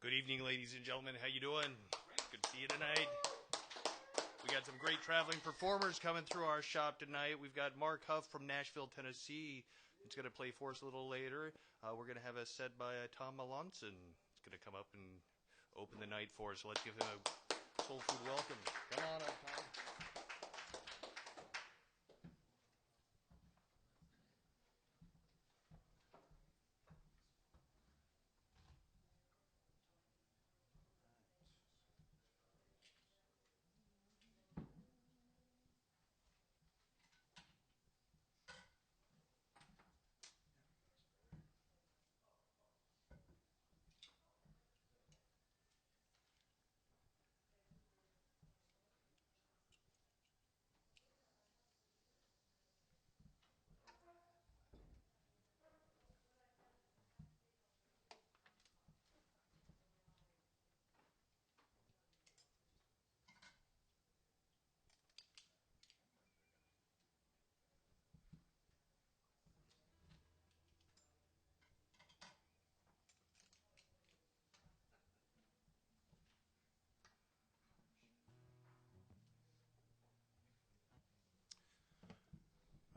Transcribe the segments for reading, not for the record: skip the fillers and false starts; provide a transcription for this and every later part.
Good evening, ladies and gentlemen. How you doing? Good to see you tonight. We got some great traveling performers coming through our shop tonight. We've got Mark Huff from Nashville, Tennessee. He's going to play for us a little later. We're going to have a set by Tom Melancon. He's going to come up and open the night for us. So let's give him a soul food welcome. Come on up, Tom.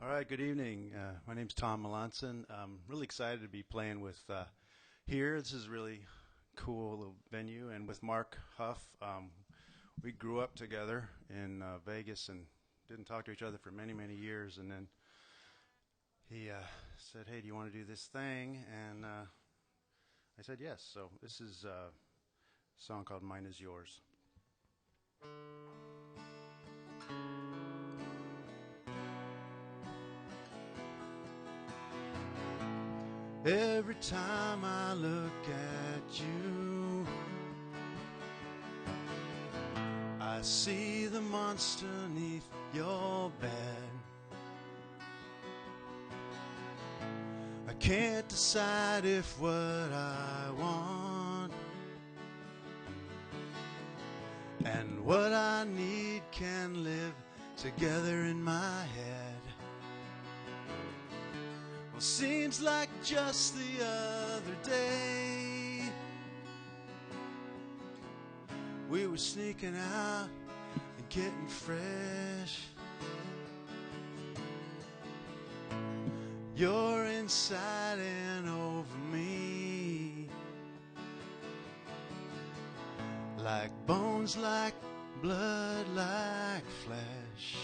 All right, good evening. My name's Tom Melancon. I'm really excited to be playing with here. This is a really cool little venue, and with Mark Huff. We grew up together in Vegas and didn't talk to each other for many, many years, and then he said, hey, do you want to do this thing? And I said yes. So this is a song called Mine Is Yours. Every time I look at you, I see the monster neath your bed. I can't decide if what I want and what I need can live together in my head. Seems like just the other day we were sneaking out and getting fresh. You're inside and over me, like bones, like blood, like flesh.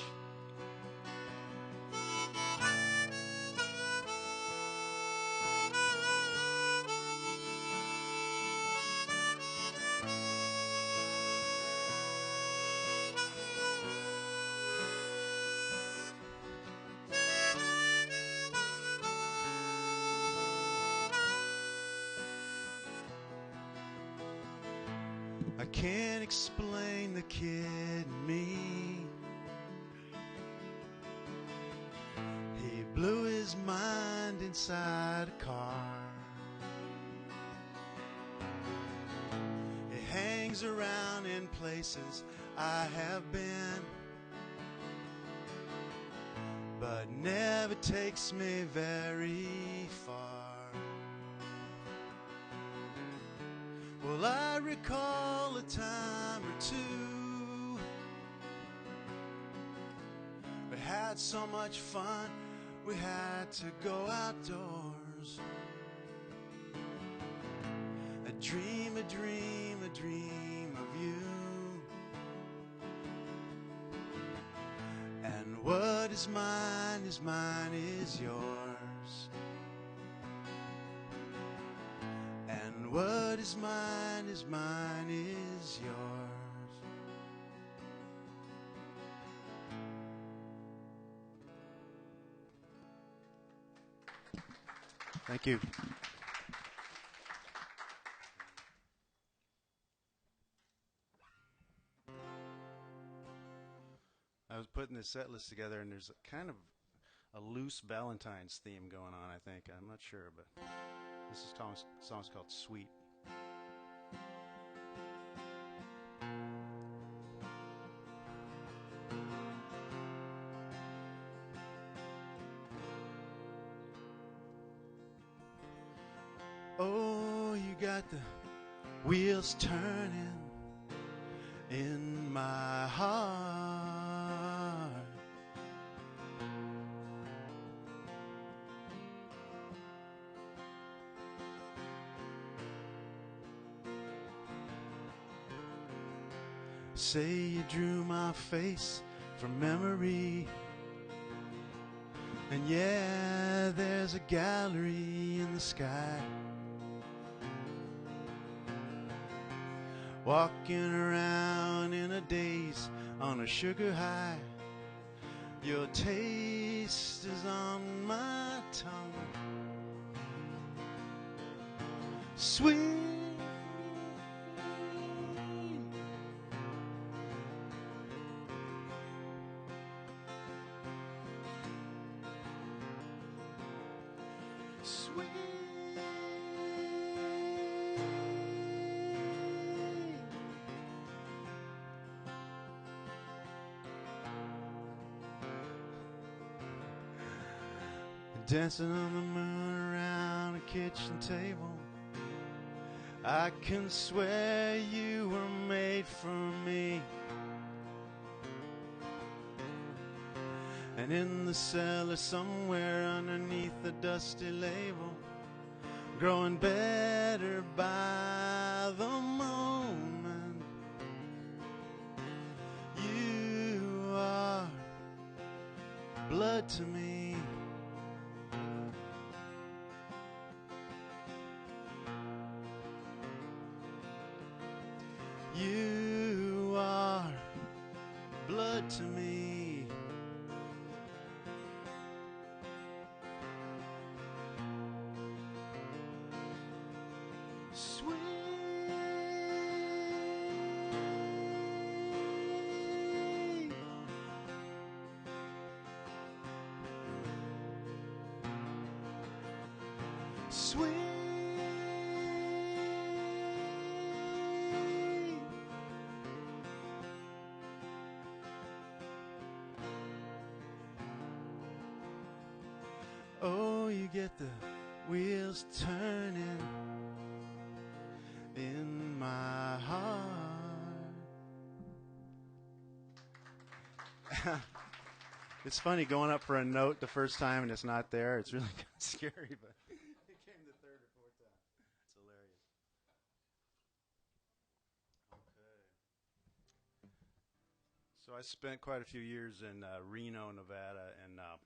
I can't explain the kid in me. He blew his mind inside a car. He hangs around in places I have been, but never takes me very far. Well, I recall a time or two we had so much fun we had to go outdoors. A dream, a dream, a dream of you. And what is mine is yours. And what is mine is yours. Thank you. I was putting this set list together, and there's a kind of a loose Valentine's theme going on, I think. I'm not sure, but this is song's called Sweet. Oh, you got the wheels turning in my heart. Say you drew my face from memory, and yeah, there's a gallery in the sky. Walking around in a daze on a sugar high. Your taste is on my tongue. Sweet. Sweet. Dancing on the moon around a kitchen table. I can swear you were made for me. And in the cellar somewhere underneath the dusty label, growing better by the moment, you are blood to me. You are blood to me. Sweet. Sweet. Oh, you get the wheels turning in my heart. It's funny going up for a note the first time and it's not there. It's really kind of scary, but it came the third or fourth time. It's hilarious. Okay. So I spent quite a few years in Reno, Nevada, and there's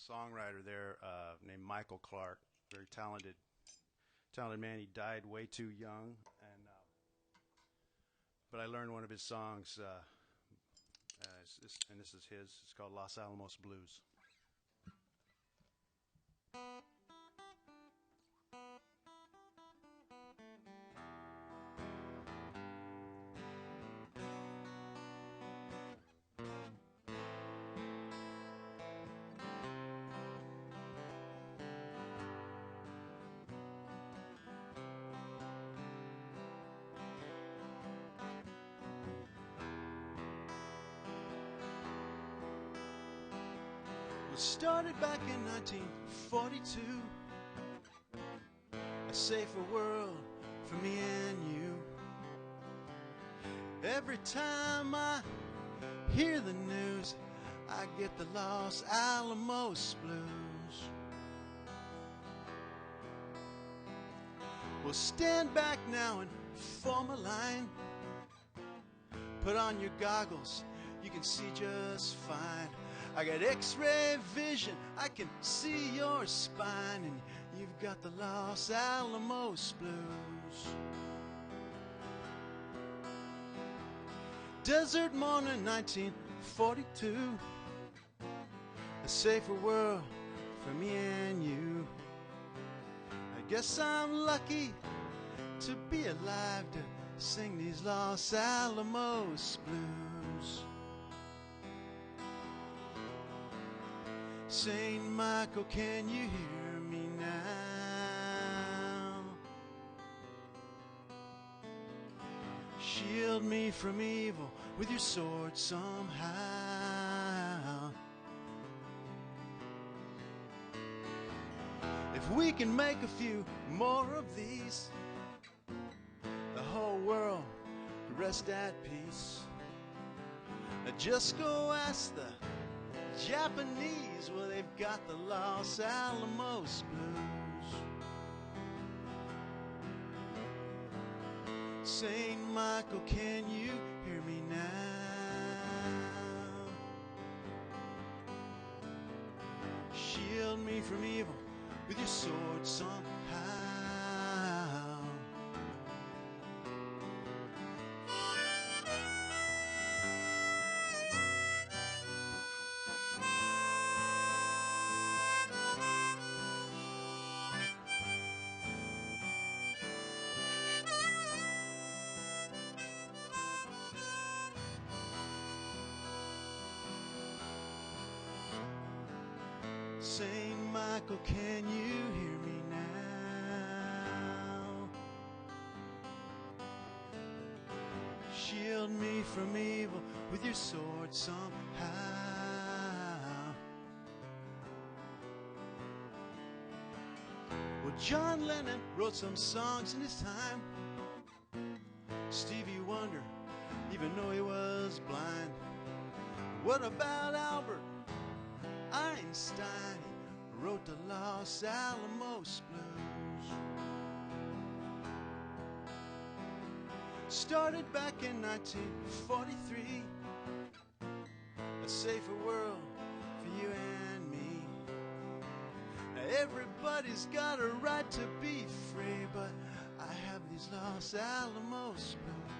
a songwriter there named Michael Clark, very talented man. He died way too young, and but I learned one of his songs, and this is his. It's called Los Alamos Blues. Was started back in 1942, a safer world for me and you. Every time I hear the news, I get the Los Alamos blues. Well, stand back now and form a line. Put on your goggles, you can see just fine. I got X-ray vision, I can see your spine, and you've got the Los Alamos blues. Desert morning, 1942, a safer world for me and you. I guess I'm lucky to be alive to sing these Los Alamos blues. Saint Michael, can you hear me now? Shield me from evil with your sword somehow. If we can make a few more of these, rest at peace. Just go ask the Japanese, well, they've got the Los Alamos blues. Saint Michael, can you hear me now? Shield me from evil with your sword somehow. Saint Michael, can you hear me now? Shield me from evil with your sword somehow. Well, John Lennon wrote some songs in his time. Stevie Wonder, even though he was blind. What about Albert Einstein? He wrote the Los Alamos blues. Started back in 1943. A safer world for you and me. Now everybody's got a right to be free, but I have these Los Alamos blues.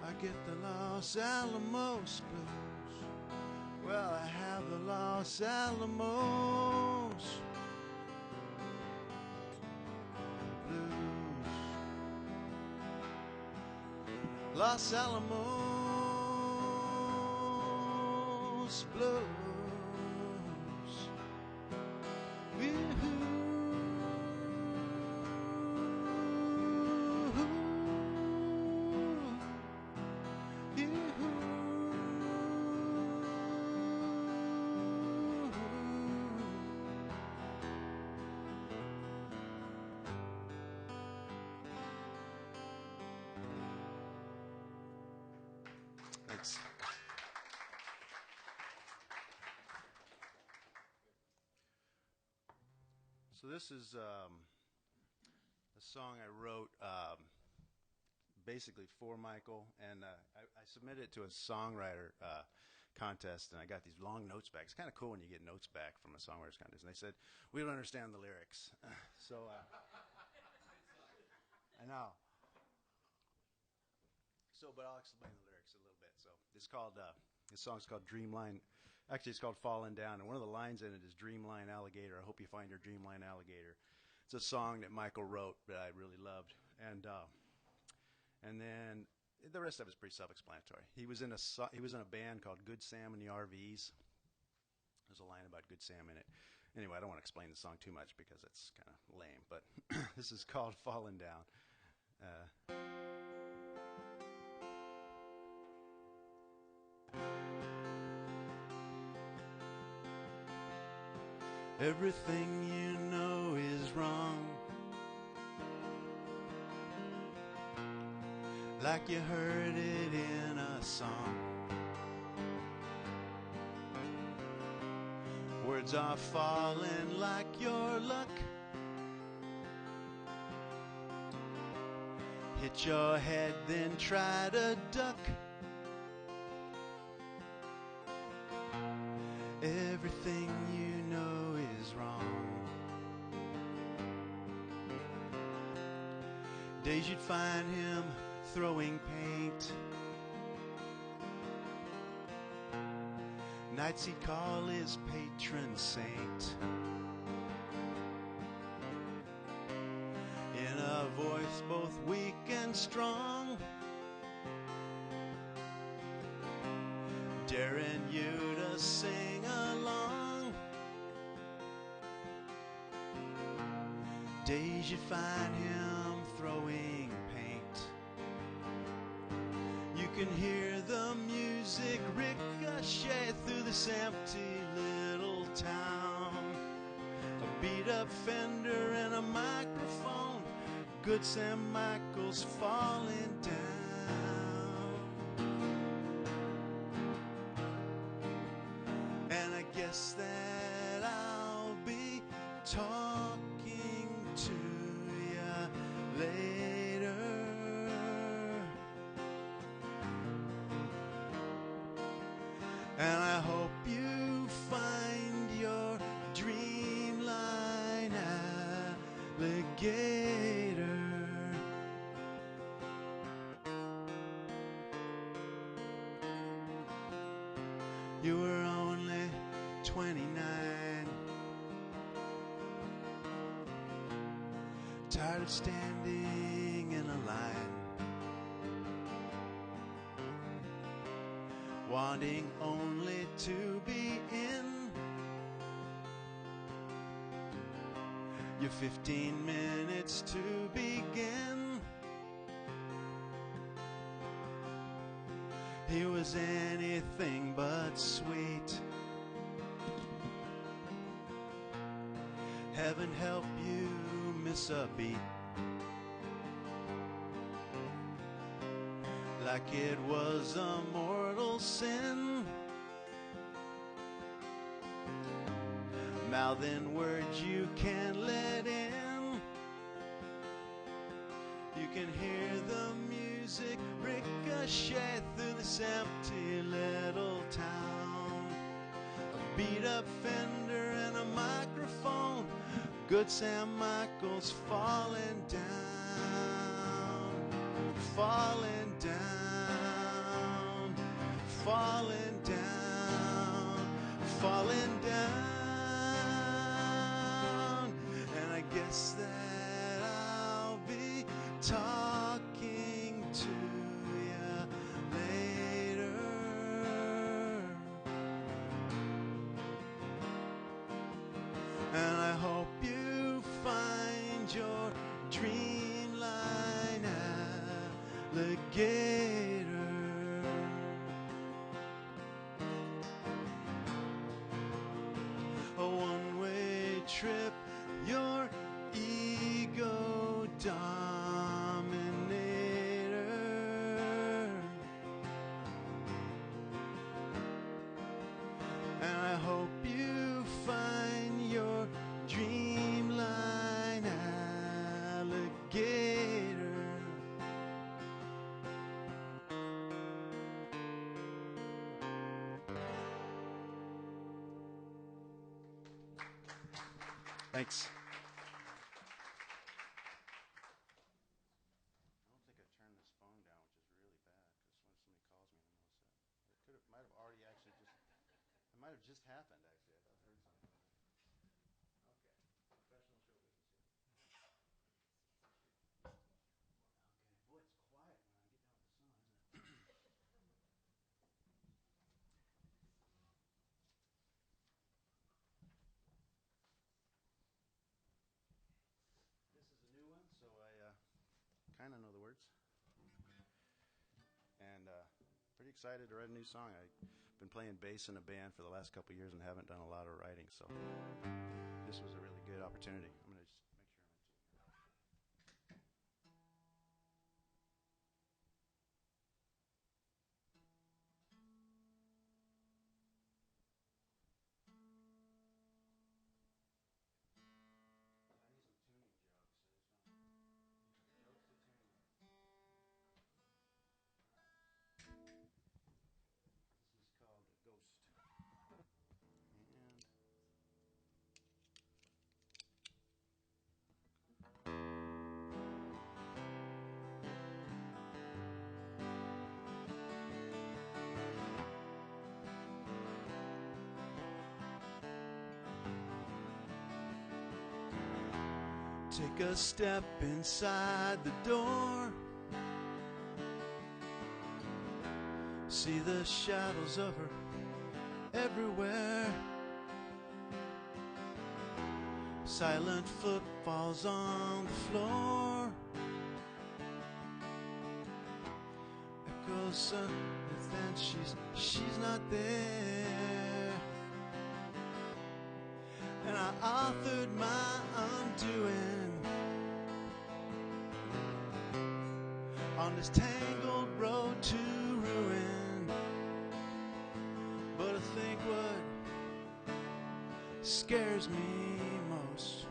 I get the Los Alamos blues. Well, I have the Los Alamos blues. Los Alamos blues. Thanks. So this is a song I wrote basically for Michael, and I submitted it to a songwriter contest, and I got these long notes back. It's kind of cool when you get notes back from a songwriters contest, and they said, we don't understand the lyrics. So I know. So, but I'll explain the lyrics a little bit. So it's called, this song's called Dreamline. Actually, it's called Falling Down, and one of the lines in it is Dreamline Alligator. I hope you find your Dreamline Alligator. It's a song that Michael wrote that I really loved. And then the rest of it's pretty self-explanatory. He was in a band called Good Sam and the RVs. There's a line about Good Sam in it. Anyway, I don't want to explain the song too much because it's kind of lame, but this is called Falling Down. Everything you know is wrong, like you heard it in a song. Words are falling like your luck. Hit your head, then try to duck. Everything you know is wrong. Days you'd find him throwing paint. Nights he'd call his patron saint. In a voice both weak and strong, daring you to sing along. Days you'd find him throwing paint. You can hear the music ricochet through this empty little town. A beat-up fender and a microphone. Good Sam Michael's falling down. guess that I'll be talking to you later. And I hope you find your dreamline alligator. You were only 29, tired of standing in a line, wanting only to be in your 15 minutes to begin. He was anything but sweet. Heaven help you miss a beat, like it was a mortal sin, mouthing words you can't let in. You can hear the music ricochet through this empty little town. A beat up fender and a microphone, good Sam Michael's falling down, falling down, falling down, falling down. And I guess that I'll be talking to you later. And I hope you find your dreamline alligator. A one-way trip, your ego dominator. And I hope you find your dreamline alligator. Thanks. I don't think I turned this phone down, which is really bad, because when somebody calls me in the middle of set, it might have already actually just, it might have just happened actually. I heard something. Okay, professional show business here. Okay, boy, it's quiet when I get down with the sun, isn't it? This is a new one, so I kind of know the words. And pretty excited to write a new song. I've been playing bass in a band for the last couple of years and haven't done a lot of writing, so this was a really good opportunity. I'm going to just make sure I'm I need some tuning jokes. So jokes to tune. This is called a Ghost. And take a step inside the door. See the shadows of her everywhere. Silent footfalls on the floor. Echoes, and then she's not there. And I authored my undoing on this tangled road to ruin. But I think what scares me most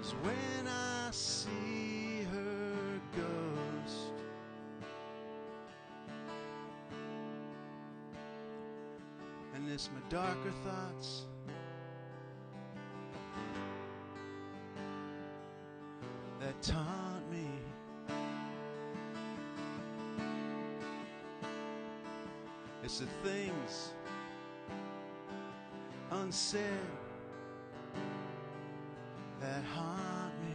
is when I see her ghost. And it's my darker thoughts that taunt me. It's the things unsaid that haunt me.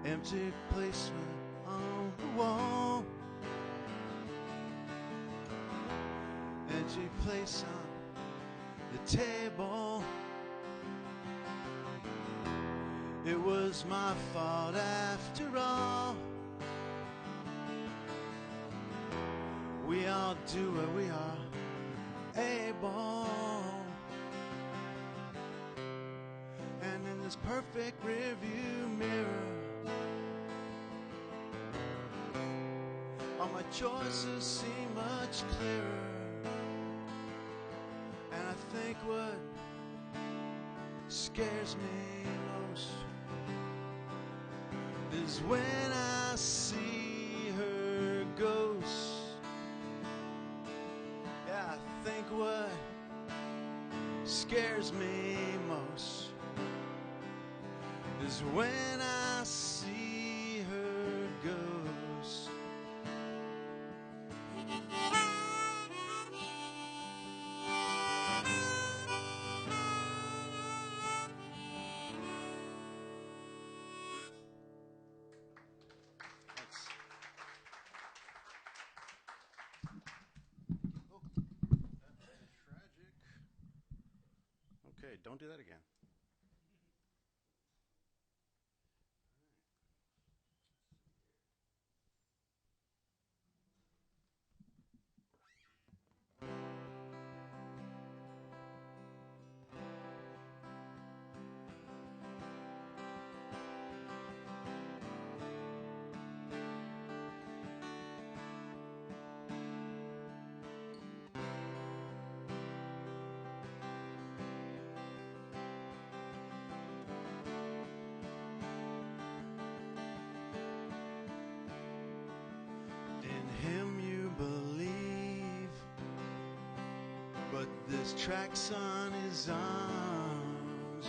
Empty placement on the wall, empty place on the table. It was my fault after all. We all do what we are able. And in this perfect rearview mirror, all my choices seem much clearer. And I think what scares me most is when I see her ghost. Yeah, I think what scares me most is when I see her ghost. Tragic. Okay, don't do that again. In him you believe, but this track's on his arms.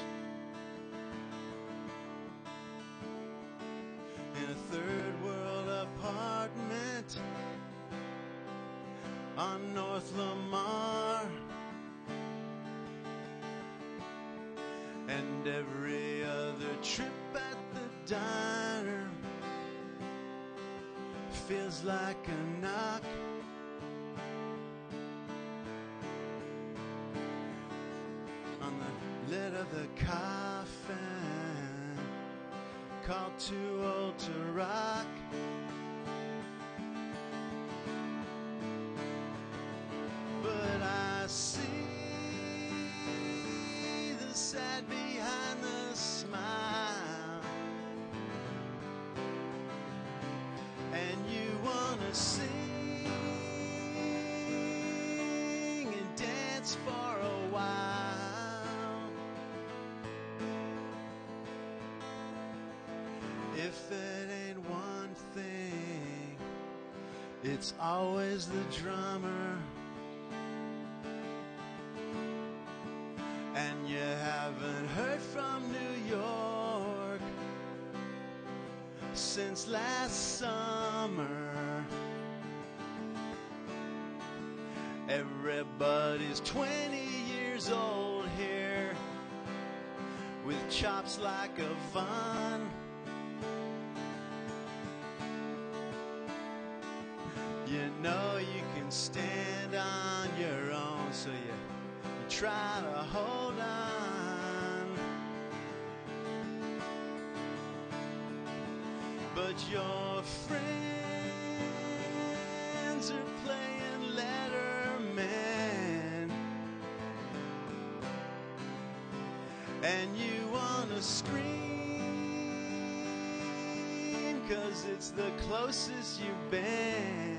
In a third world apartment on North Lamar, and every other trip at the diner feels like a knock. On the lid of the coffin, called too old to rock. But I see the sad behind the smile, and you wanna sing and dance for a while. If it ain't one thing, it's always the drummer. And you haven't heard from New York since last summer. Everybody's 20 years old here, with chops like a Von. You know you can stand on So you try to hold on, but your friends are playing Letterman, and you wanna scream 'cause it's the closest you've been.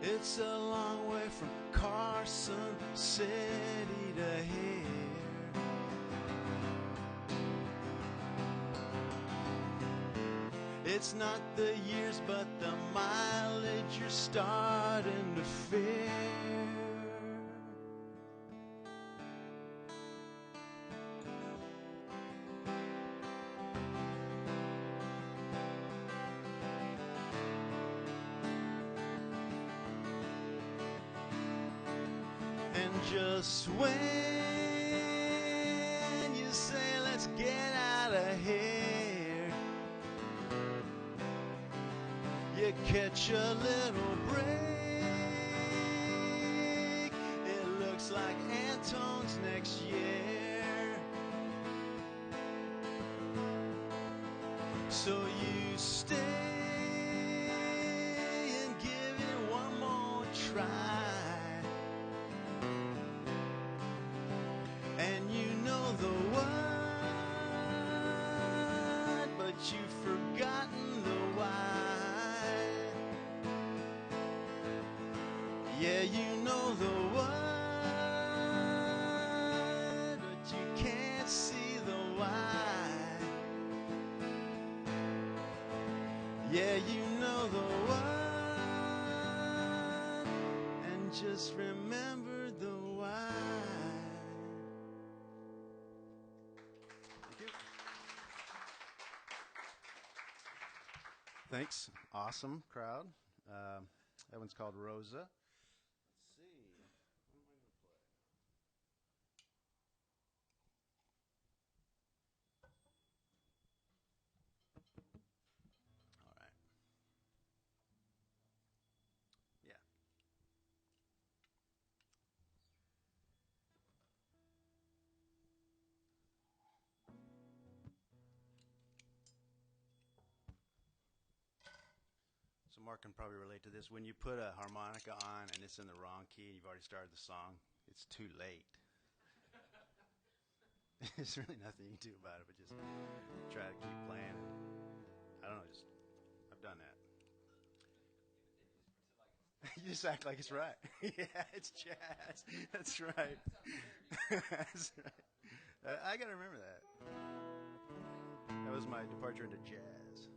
It's a long way from Carson City to here. It's not the years, but the mileage you're starting to fear. And just when you say, let's get out of here, you catch a little break. It looks like Antone's next year. So you stay and give it one more try. And you know the what, but you've forgotten the why. Yeah, you know the what, but you can't see the why. Yeah, you know the what, and just remember the why. Thanks. Awesome crowd. That one's called Rosa. Let's see. What am I going to play? All right. Yeah. So Mark can probably relate to this. When you put a harmonica on and it's in the wrong key and you've already started the song, it's too late. There's really nothing you can do about it, but just try to keep playing. I don't know, I've done that. You just act like it's right. Yeah, it's jazz. That's right. That's right. I got to remember that. That was my departure into jazz.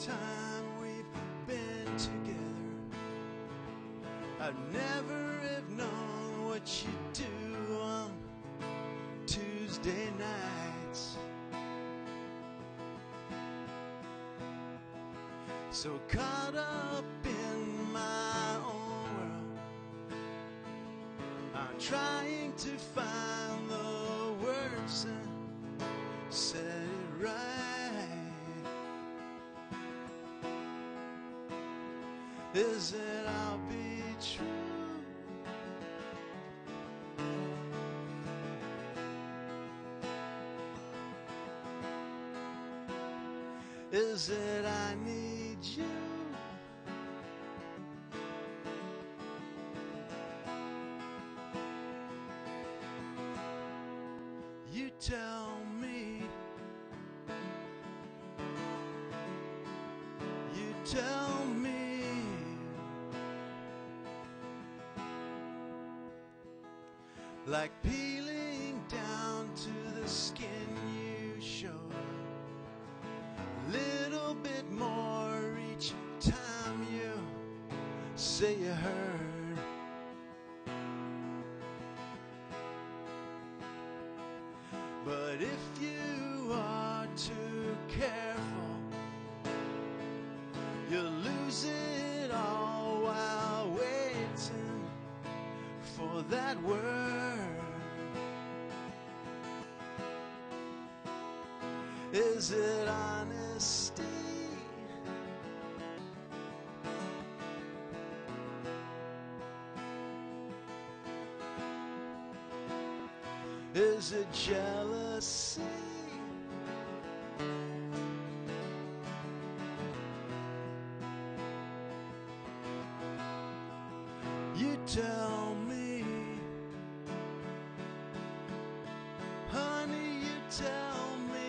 Time we've been together, I'd never have known what you do on Tuesday nights. So caught up in my own world, I'm trying to find the words and set it right. Is it I'll be true? Is it I need you? You tell me. You tell me. Like peeling down to the skin you show. Little bit more each time you say you heard. But if you are too careful, you'll lose it all while waiting for that word. Is it honesty? Is it jealousy? You tell me, honey, you tell me,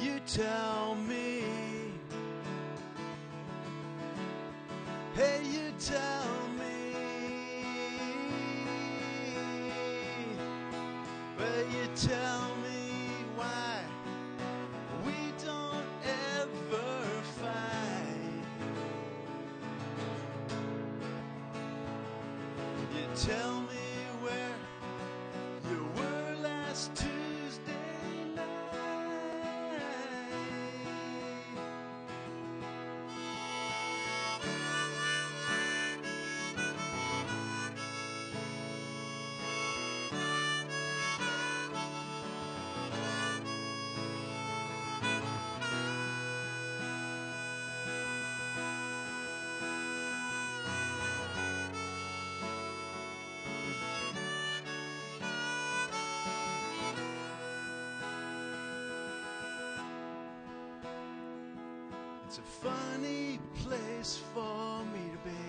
you tell me, hey, you tell me, well, you tell me why we don't ever fight. You tell me where you were last Tuesday night. It's a funny place for me to be.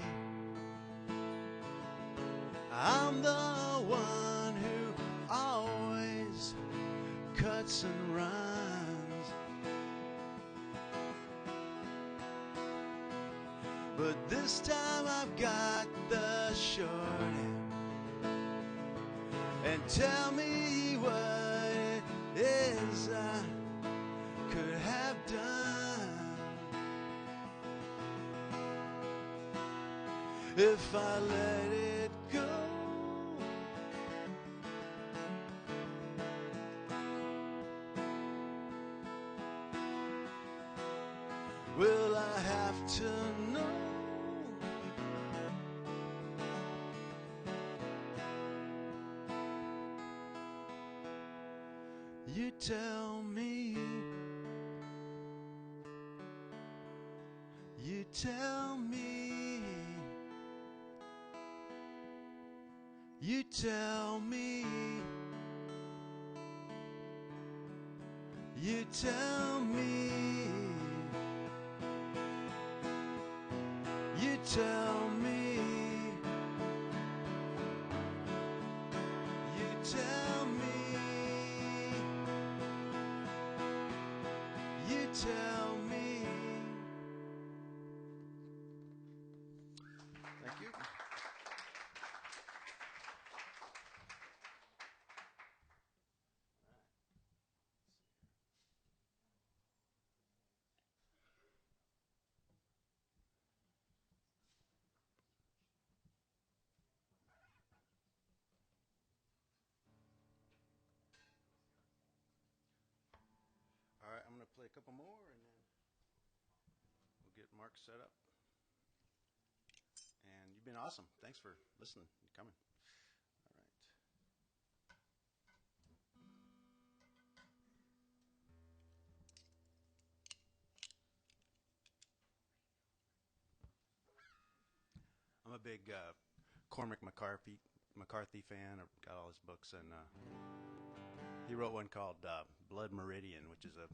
I'm the one who always cuts and runs, but this time I've got the short end. And tell me what it is I could have done if I let it go. Will I have to know? You tell me, you tell me, you tell me, you tell me, you tell me, you tell me, you tell me. Thank you. All right, I'm going to play a couple more and then we'll get Mark set up. And you've been awesome. Thanks for listening and coming. All right. I'm a big Cormac McCarthy fan. I've got all his books, and he wrote one called Blood Meridian, which is a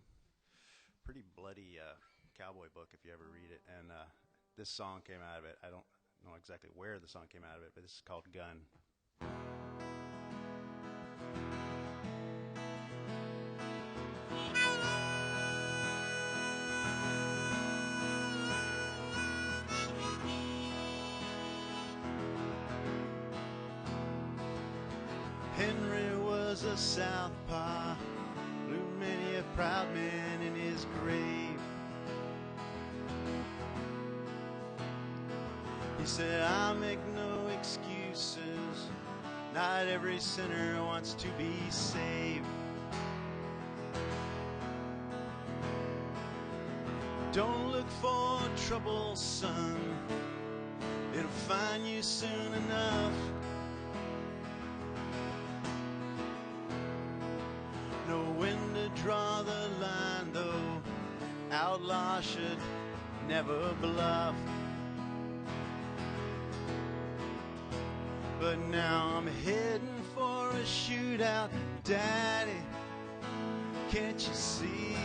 pretty bloody cowboy book if you ever read it. And this song came out of it. I don't know exactly where the song came out of it, but this is called Gun. Henry was a southpaw, blew many a proud man in his grave. He said, I'll make no excuses, Not every sinner wants to be saved. Don't look for trouble, son. It'll find you soon enough. Know when to draw the line, though. Outlaw should never bluff. But now I'm heading for a shootout, Daddy, can't you see?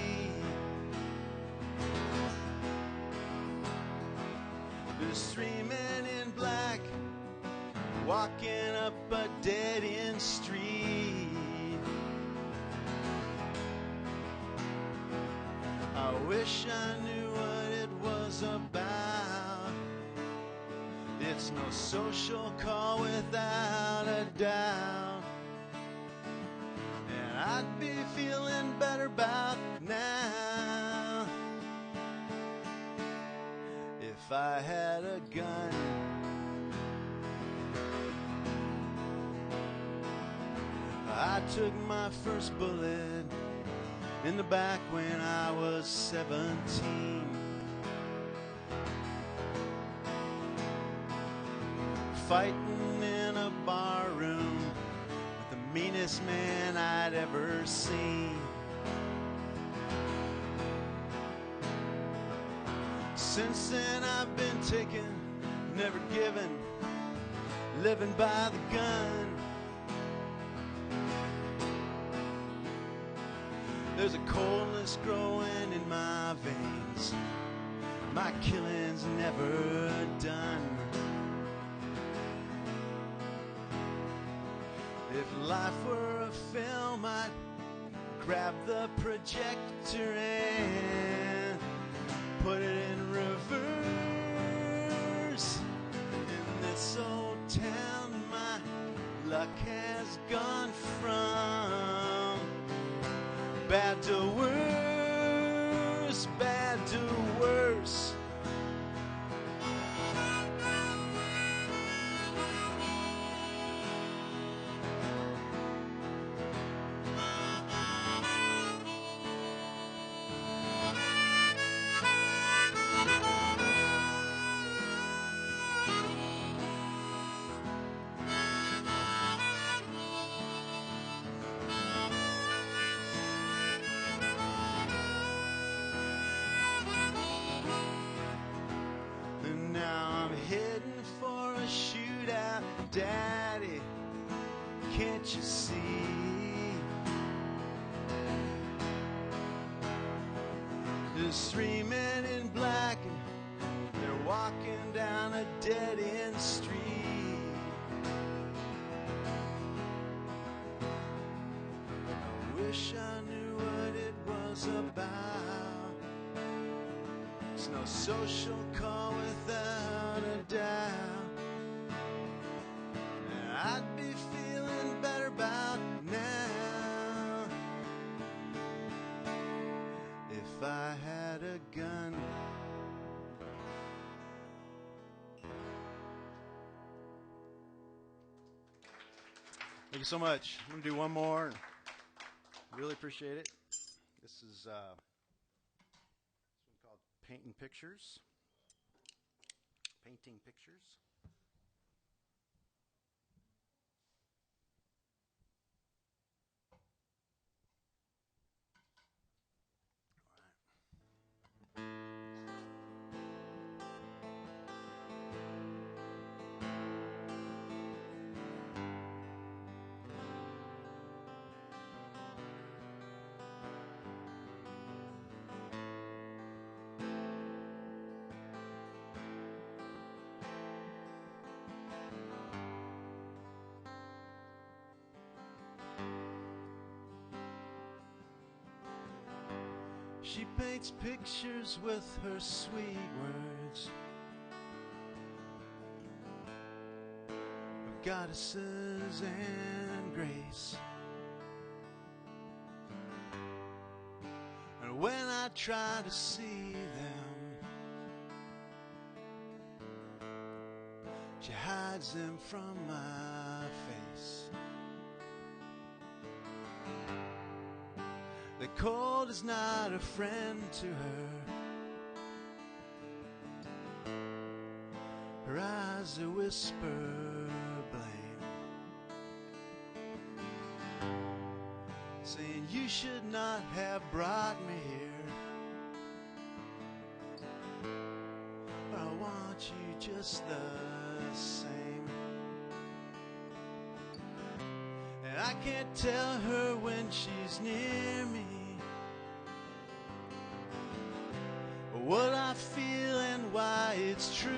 There's 3 men in black walking up a dead-end street. I wish I knew what it was about. It's no social call without a doubt. And I'd be feeling better about now if I had a gun. I took my first bullet in the back when I was 17. Fighting in a bar room with the meanest man I'd ever seen. Since then I've been taken, never given, living by the gun. There's a coldness growing in my veins. My killing's never done. If life were a film, I'd grab the projector and put it in reverse. In this old town, my luck has gone from bad to worse, bad to worse. And now I'm heading for a shootout, Daddy, can't you see? There's 3 men in black and they're walking down a dead-end street. I wish I knew what it was about. It's no social call without a doubt. And I'd be feeling better about now if I had a gun. Thank you so much. I'm going to do one more. Really appreciate it. This is this one called Painting Pictures. Painting Pictures. She paints pictures with her sweet words of goddesses and grace. And when I try to see them, she hides hides them from my face. The cold is not a friend to her. Her eyes a whisper blame, saying you should not have brought me here, but I want you just the same. And I can't tell her when she's near me what I feel and why it's true.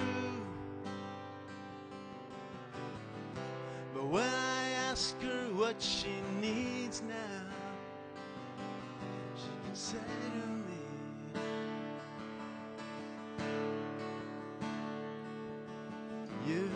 But when I ask her what she needs now, she can say to me, you.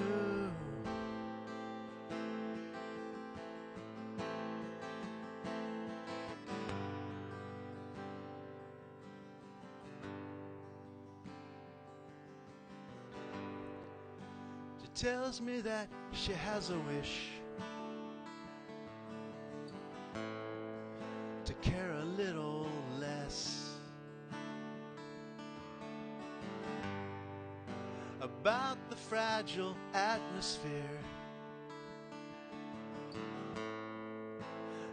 She tells me that she has a wish to care a little less about the fragile atmosphere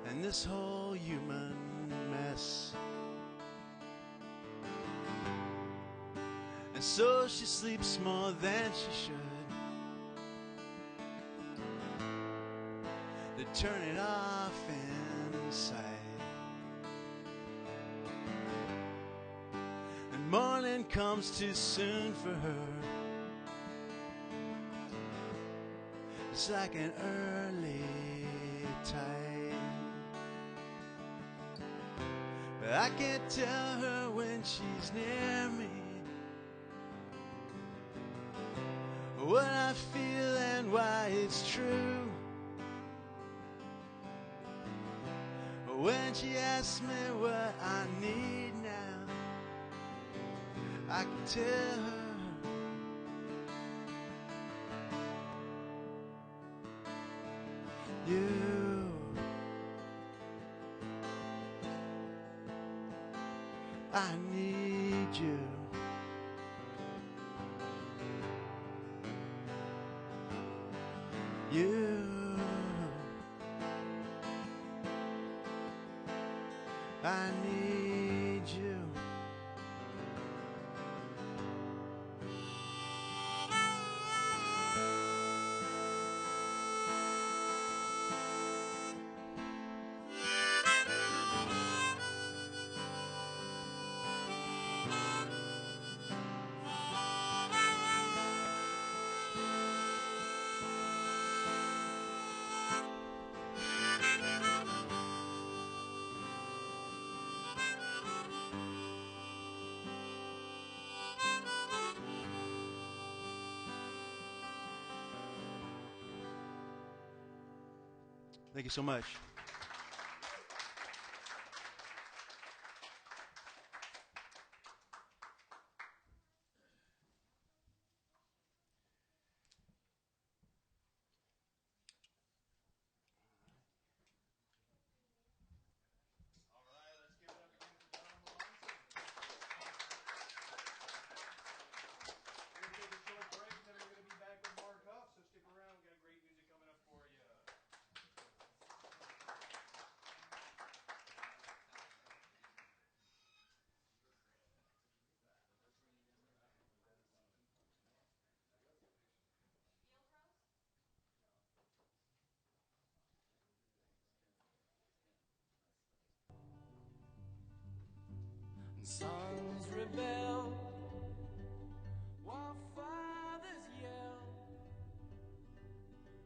and this whole human mess. And so she sleeps more than she should. They turn it off inside. And morning comes too soon for her. It's like an early tide. But I can't tell her when she's near me what I feel and why it's true. But when she asks me what I need now, I can tell her you. I need you. You. I need you. Thank you so much. All right, let's give it up again for Tom Melanson. We're going to take a short break, and then we're going to be back with Mark Huff, so stick around. We've got great music coming up for you. Sorry.